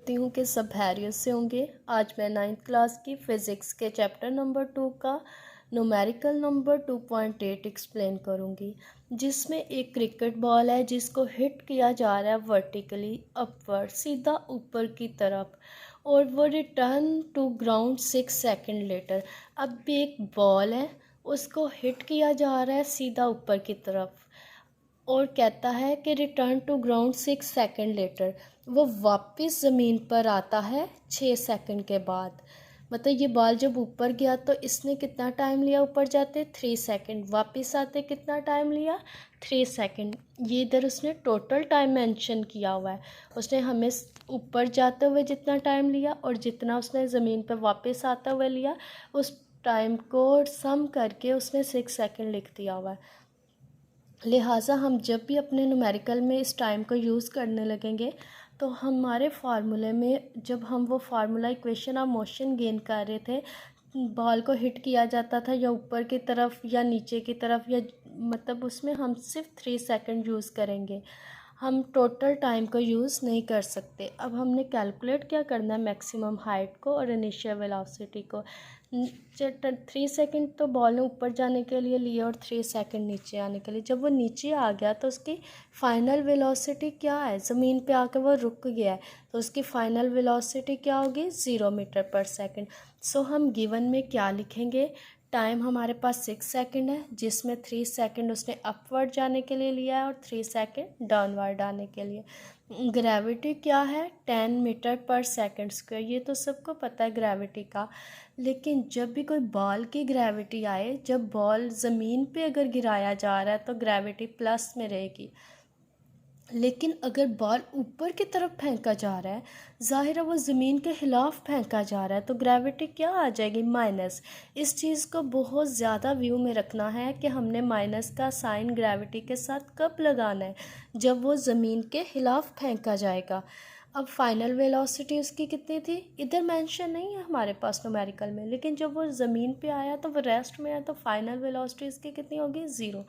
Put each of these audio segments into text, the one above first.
करती हूँ कि सब खैरियत से होंगे। आज मैं 9th क्लास की फ़िज़िक्स के चैप्टर नंबर 2 का न्यूमेरिकल नंबर 2.8 एक्सप्लेन करूँगी, जिसमें एक क्रिकेट बॉल है जिसको हिट किया जा रहा है वर्टिकली अपवर्ड, सीधा ऊपर की तरफ, और वो return to ground 6 second later. अब भी एक बॉल है, उसको हिट किया जा रहा है सीधा ऊपर की तरफ और कहता है कि return to ground 6 second later. वो वापस ज़मीन पर आता है 6 सेकंड के बाद। मतलब ये बॉल जब ऊपर गया तो इसने कितना टाइम लिया ऊपर जाते? 3 सेकंड। वापस आते कितना टाइम लिया? 3 सेकंड। ये इधर उसने टोटल टाइम मेंशन किया हुआ है। उसने हमें ऊपर जाते हुए जितना टाइम लिया और जितना उसने ज़मीन पर वापस आते हुए लिया, उस टाइम को सम करके उसने 6 सेकंड लिख दिया हुआ है। लिहाजा हम जब भी अपने न्यूमेरिकल में इस टाइम को यूज़ करने लगेंगे तो हमारे फार्मूले में, जब हम वो formula equation of motion gain कर रहे थे, बॉल को हिट किया जाता था या ऊपर की तरफ या नीचे की तरफ, या मतलब उसमें हम सिर्फ 3 सेकंड यूज़ करेंगे, हम टोटल टाइम को यूज़ नहीं कर सकते। अब हमने कैलकुलेट क्या करना है? मैक्सिमम हाइट को और इनिशियल वेलोसिटी को। 3 सेकंड तो बॉल ने ऊपर जाने के लिए लिए और 3 सेकंड नीचे आने के लिए। जब वो नीचे आ गया तो उसकी फ़ाइनल वेलोसिटी क्या है? ज़मीन पे आकर वो रुक गया है तो उसकी फ़ाइनल वेलोसिटी क्या होगी? 0 मीटर पर सेकंड। सो हम गिवन में क्या लिखेंगे? टाइम हमारे पास 6 सेकंड है, जिसमें 3 सेकंड उसने अपवर्ड जाने के लिए लिया है और 3 सेकंड डाउनवर्ड आने के लिए। ग्रेविटी क्या है? 10 मीटर पर सेकंड स्क्वायर। ये तो सबको पता है ग्रेविटी का। लेकिन जब भी कोई बॉल की ग्रेविटी आए, जब बॉल ज़मीन पे अगर गिराया जा रहा है तो ग्रेविटी प्लस में रहेगी, लेकिन अगर बॉल ऊपर की तरफ फेंका जा रहा है, ज़ाहिर है वो ज़मीन के ख़िलाफ़ फेंका जा रहा है, तो ग्रेविटी क्या आ जाएगी? माइनस। इस चीज़ को बहुत ज़्यादा व्यू में रखना है कि हमने माइनस का साइन ग्रेविटी के साथ कब लगाना है? जब वो ज़मीन के ख़िलाफ़ फेंका जाएगा। अब फाइनल वेलोसिटी उसकी कितनी थी? इधर मेंशन नहीं है हमारे पास न्यूमेरिकल में, लेकिन जब वो ज़मीन पे आया तो वो रेस्ट में आया तो फाइनल वेलोसिटी इसकी कितनी होगी? 0।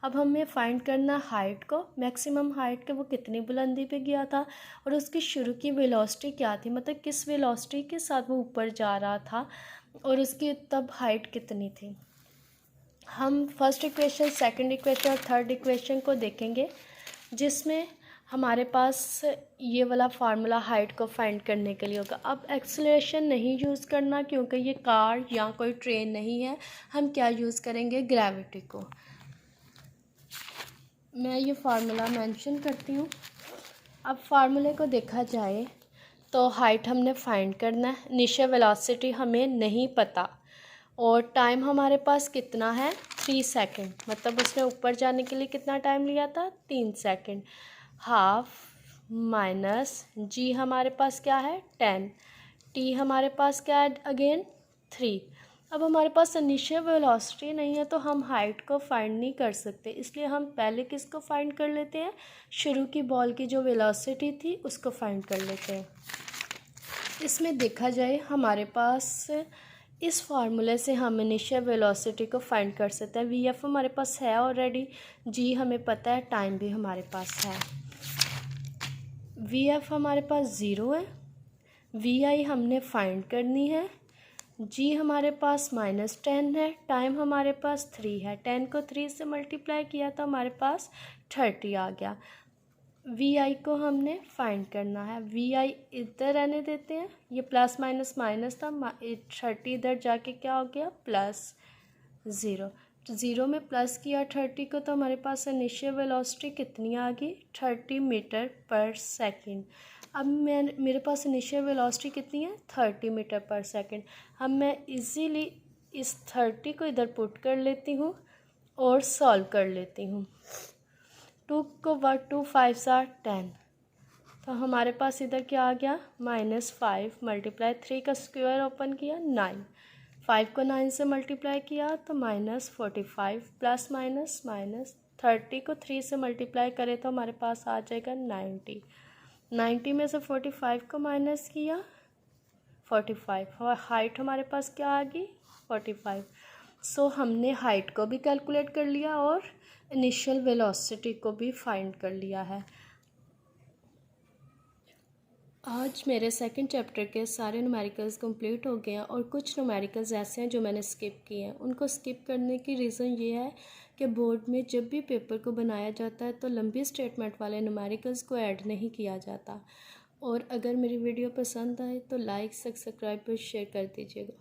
अब हमें फाइंड करना हाइट को, मैक्सिमम हाइट के वो कितनी बुलंदी पे गया था और उसकी शुरू की वेलोसिटी क्या थी, मतलब किस वेलोसिटी के साथ वो ऊपर जा रहा था और उसकी तब हाइट कितनी थी। हम फर्स्ट इक्वेशन, सेकंड इक्वेशन और थर्ड इक्वेशन को देखेंगे, जिसमें हमारे पास ये वाला फार्मूला हाइट को फाइंड करने के लिए होगा। अब एक्सेलरेशन नहीं यूज़ करना क्योंकि ये कार या कोई ट्रेन नहीं है। हम क्या यूज़ करेंगे? ग्रेविटी को। मैं ये फार्मूला मेंशन करती हूँ। अब फार्मूले को देखा जाए तो हाइट हमने फाइंड करना है, इनिशियल वेलोसिटी हमें नहीं पता और टाइम हमारे पास कितना है? 3 सेकंड। मतलब उसने ऊपर जाने के लिए कितना टाइम लिया था? 3 सेकंड। हाफ माइनस जी हमारे पास क्या है? 10। टी हमारे पास क्या है? अगेन 3। अब हमारे पास इनिशियल वेलोसिटी नहीं है तो हम हाइट को फाइंड नहीं कर सकते, इसलिए हम पहले किसको फाइंड कर लेते हैं? शुरू की बॉल की जो वेलोसिटी थी उसको फाइंड कर लेते हैं। इसमें देखा जाए हमारे पास इस फार्मूले से हम इनिशियल वेलोसिटी को फाइंड कर सकते हैं। वी एफ हमारे पास है ऑलरेडी, जी हमें पता है, टाइम भी हमारे पास है। वी एफ हमारे पास 0 है, वी आई हमने फाइंड करनी है, जी हमारे पास -10 है, टाइम हमारे पास 3 है। 10 को 3 से मल्टीप्लाई किया तो हमारे पास 30 आ गया। वी आई को हमने फाइंड करना है। वी आई इधर रहने देते हैं, ये प्लस माइनस माइनस था, 30 इधर जाके क्या हो गया? +0। तो 0 में प्लस किया 30 को तो हमारे पास इनिशियल वेलोसिटी कितनी आ गई? 30 मीटर पर सेकंड। अब मेरे पास इनिशियल वेलोसिटी कितनी है? 30 मीटर पर सेकंड। अब मैं इजीली इस 30 को इधर पुट कर लेती हूँ और सॉल्व कर लेती हूँ। 2 को 2 5 are 10, तो हमारे पास इधर क्या आ गया? -5 मल्टीप्लाई 3 का स्क्वायर ओपन किया 9, 5 को 9 से मल्टीप्लाई किया तो -45 प्लस माइनस माइनस 30 को 3 से मल्टीप्लाई करें तो हमारे पास आ जाएगा 90। 90 में से 45 को माइनस किया 45 और हाइट हमारे पास क्या आ गई? 45। सो हमने हाइट को भी कैलकुलेट कर लिया और इनिशियल वेलोसिटी को भी फाइंड कर लिया है। आज मेरे सेकंड चैप्टर के सारे न्यूमेरिकल्स कंप्लीट हो गए हैं और कुछ न्यूमेरिकल्स ऐसे हैं जो मैंने स्किप किए हैं। उनको स्किप करने की रीज़न ये है कि बोर्ड में जब भी पेपर को बनाया जाता है तो लंबी स्टेटमेंट वाले न्यूमेरिकल्स को ऐड नहीं किया जाता। और अगर मेरी वीडियो पसंद आए तो लाइक, सब्सक्राइब और शेयर कर दीजिएगा।